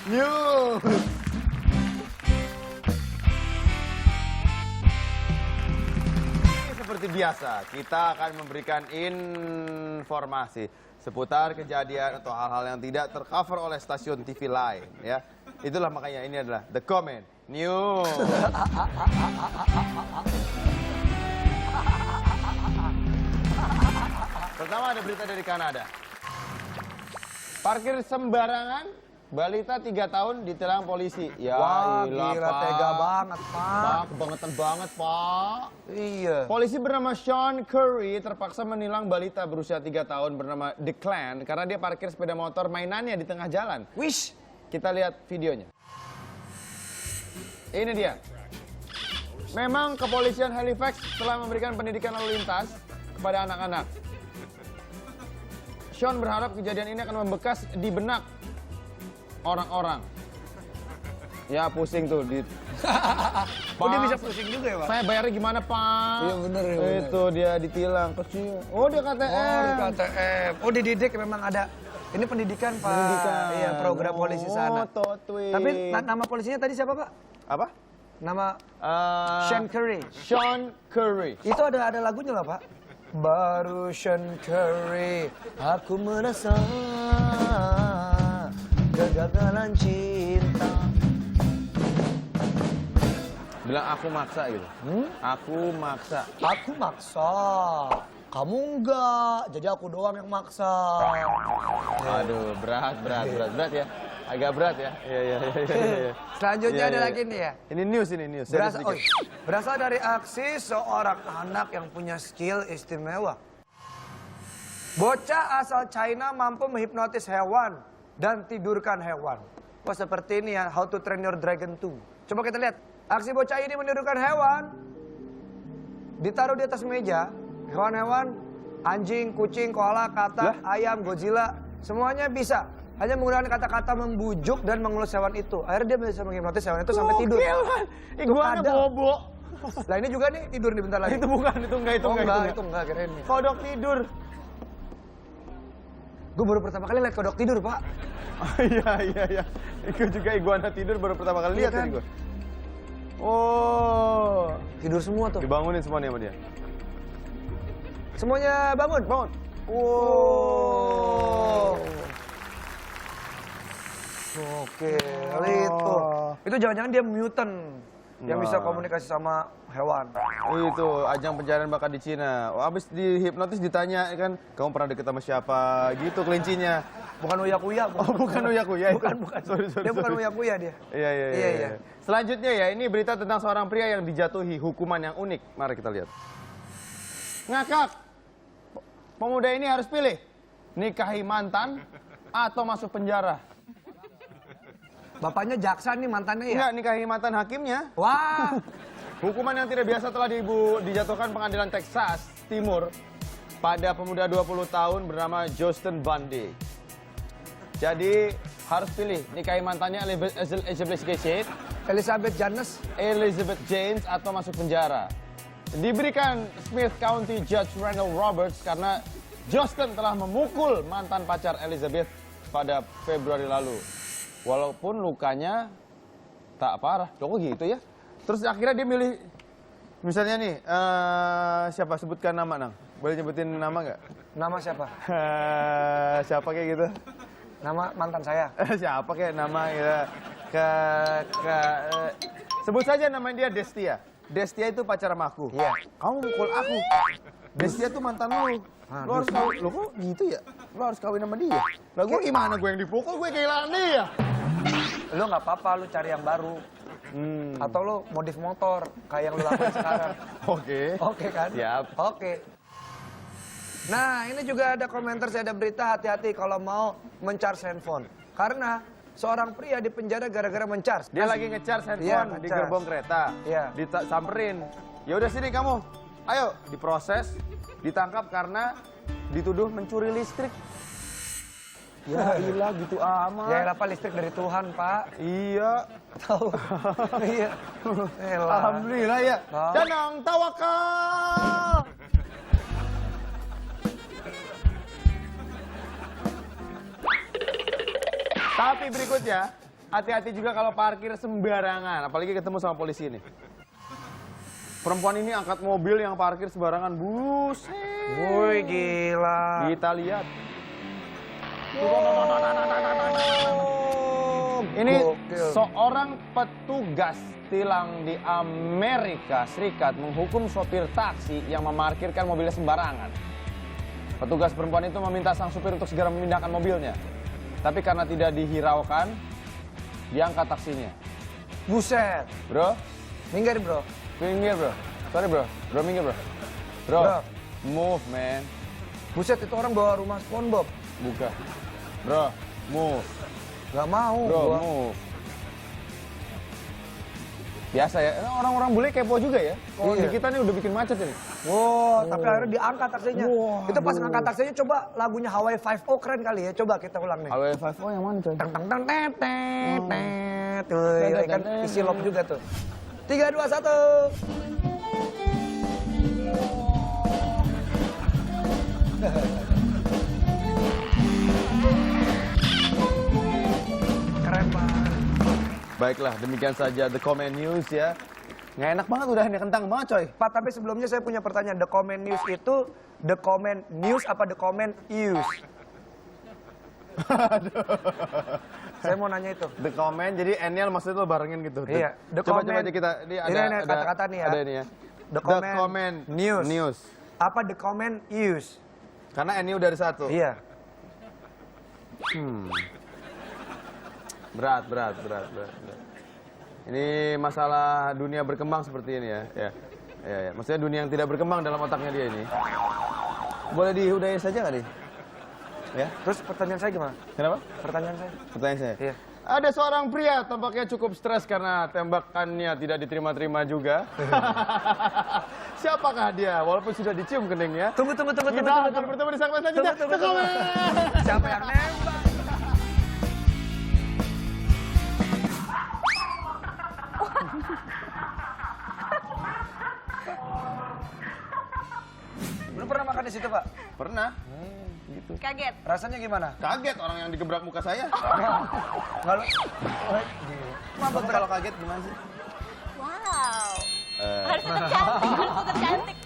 News. Seperti biasa, kita akan memberikan informasi seputar kejadian atau hal-hal yang tidak tercover oleh stasiun TV lain. Ya, itulah makanya ini adalah The Comment News. Pertama ada berita dari Kanada. Parkir sembarangan, balita 3 tahun ditilang polisi. Ya, Wah, ilah, gila, Pak. tega banget, Pak. Pak, kebangetan banget, Pak. Iya. Polisi bernama Sean Curry terpaksa menilang balita berusia 3 tahun bernama Declan karena dia parkir sepeda motor mainannya di tengah jalan. Wish. Kita lihat videonya. Ini dia. Memang kepolisian Halifax telah memberikan pendidikan lalu lintas kepada anak-anak. Sean berharap kejadian ini akan membekas di benak orang-orang. Ya pusing tuh. Oh, dia bisa pusing juga ya, Pak? Saya bayarnya gimana, Pak? Iya, bener, ya, bener. Itu dia ditilang kecil. Oh, dia KTM. Oh, di KTM. Oh, dididik memang ada. Ini pendidikan, Pak. Pendidikan. Iya, program polisi sana. Oh, totwi. Tapi nama polisinya tadi siapa, Pak? Apa? Nama Sean Curry. Sean Curry. Itu ada lagunya lah, Pak. Baru Sean Curry, aku merasa kegagalan cinta. Bilang aku maksa gitu. Aku maksa. Aku maksa, kamu enggak, jadi aku doang yang maksa. Aduh, berat ya. Agak berat ya. Iya. Selanjutnya Iya, ada iya. lagi nih ya. Ini news. Serius sedikit. Berasal dari aksi seorang anak yang punya skill istimewa. Bocah asal China mampu menghipnotis hewan dan tidurkan hewan. Wah, seperti ini ya, How to Train Your Dragon 2. Coba kita lihat. Aksi bocah ini menidurkan hewan. Ditaruh di atas meja. Hewan-hewan, anjing, kucing, koala, katak, ayam, Godzilla. Semuanya bisa. Hanya menggunakan kata-kata membujuk dan mengelus hewan itu. Akhirnya dia bisa menghipnotis hewan itu sampai tidur. Iguana ada. bobo. Nah ini juga nih tidur nih bentar lagi. Itu bukan, itu enggak. Itu enggak, kirain nih. Kodok tidur. Gue baru pertama kali lihat kodok tidur, Pak. Iya. Gue juga iguana tidur baru pertama kali lihat Iya kan? tadi gue. Oh. Tidur semua tuh. Dibangunin semua nih sama dia. Semuanya bangun. Bangun. Wow. Oke, itu. Itu jangan-jangan dia mutant yang bisa komunikasi sama hewan. Itu ajang pencarian bakat di Cina. Oh, abis dihipnotis ditanya kan, kamu pernah deket sama siapa? Gitu kelincinya. Bukan uya-kuya. Oh, bukan uya-kuya. Bukan. Sorry. Dia bukan uya-kuya dia. Iya. Selanjutnya ya, ini berita tentang seorang pria yang dijatuhi hukuman yang unik. Mari kita lihat. Ngakak. Pemuda ini harus pilih nikahi mantan atau masuk penjara. Bapaknya jaksa nih mantannya ya? Enggak, nikahi mantan hakimnya. Wah. Hukuman yang tidak biasa telah dijatuhkan pengadilan Texas Timur pada pemuda 20 tahun bernama Justin Bundy. Jadi harus pilih nikahi mantannya Elizabeth Janes. Elizabeth James atau masuk penjara. Diberikan Smith County Judge Randall Roberts karena Justin telah memukul mantan pacar Elizabeth pada Februari lalu. Walaupun lukanya tak parah. Loh kok gitu ya? Terus akhirnya dia milih, misalnya nih, siapa sebutkan nama, Nang? Boleh nyebutin nama nggak? Nama siapa? Siapa kayak gitu? Nama mantan saya. Siapa kayak nama ya? Sebut saja namanya dia Destia. Destia itu pacar sama aku. Iya. Kamu mukul aku. Destia tuh mantan lu. Lu harus kawin. Lo kok gitu ya? Lu harus kawin sama dia. Lah gue gimana? Gue yang dipukul, gue kehilangan dia. Lu nggak apa-apa, lu cari yang baru. Atau lu modif motor kayak yang lu lakuin sekarang. Oke. Oke kan? Siap. Oke. Nah, ini juga ada komentar, saya ada berita, hati-hati kalau mau men-charge handphone. Karena seorang pria di penjara gara-gara men-charge. Dia lagi nge-charge handphone Iya, di nge-charge. gerbong kereta. Iya. Disamperin. Ya udah sini kamu. Ayo, diproses, ditangkap karena dituduh mencuri listrik. Ya ilah gitu amat. Ya apa listrik dari Tuhan, Pak. Iya. Tahu. Iya. Elah. Alhamdulillah ya. Tahu. Danang tawakal. Tapi berikutnya, hati-hati juga kalau parkir sembarangan, apalagi ketemu sama polisi ini. Perempuan ini angkat mobil yang parkir sembarangan, buset. Woi, gila. Kita lihat. Ini Gokil. seorang petugas tilang di Amerika Serikat menghukum sopir taksi yang memarkirkan mobilnya sembarangan. Petugas perempuan itu meminta sang supir untuk segera memindahkan mobilnya. Tapi karena tidak dihiraukan, diangkat taksinya. Buset. Bro, Minggir, bro. minggir bro. Sorry bro, bro minggir bro. Bro, Bro. move man. Buset, itu orang bawa rumah SpongeBob. Buka. Bro, move. Gak mau Bro, gua. move. Biasa ya, orang-orang bule kepo juga ya. Kalau Iya. di kita nih udah bikin macet ini. Wow, tapi akhirnya diangkat taksinya. Wah, Itu pas ngangkat taksinya, coba lagunya Hawaii 5-0 keren kali ya. Coba kita ulang nih. HW5O yang mana coy? Teng teng teng tet tet tet. Tuh, ini kan isi lop juga tuh. 3, 2, 1. Keren banget. Baiklah, demikian saja The Comment News ya. Nggak enak banget udah ini kentang banget coy. Pak, tapi sebelumnya saya punya pertanyaan. The Comment News itu The Comment News apa The Comment Use? Saya mau nanya itu. The Comment, jadi N-nya maksudnya lo barengin gitu. Iya, The Coba Comment. aja kita, ini ada Ini kata-kata nih ya. Ada ini ya. The Comment News. News. Apa The Comment Use? Karena N-nya udah ada satu. Iya. Berat. Ini masalah dunia berkembang seperti ini ya. Ya. Maksudnya dunia yang tidak berkembang dalam otaknya dia ini. Boleh diudahin saja nggak nih? Ya. Terus pertanyaan saya gimana? Kenapa? Pertanyaan saya. Pertanyaan saya. Iya. Ada seorang pria tampaknya cukup stres karena tembakannya tidak diterima-terima juga. Siapakah dia? Walaupun sudah dicium keningnya. Tunggu. Kita akan bertemu di segmen selanjutnya. Tunggu. Siapa yang nembak? Lu pernah makan di situ, Pak? Pernah. Gitu. Kaget. Rasanya gimana? Kaget orang yang digebrak muka saya. Enggak lu. Kalau kaget gimana sih? Wow. Harus tetap cantik, harus tetap cantik.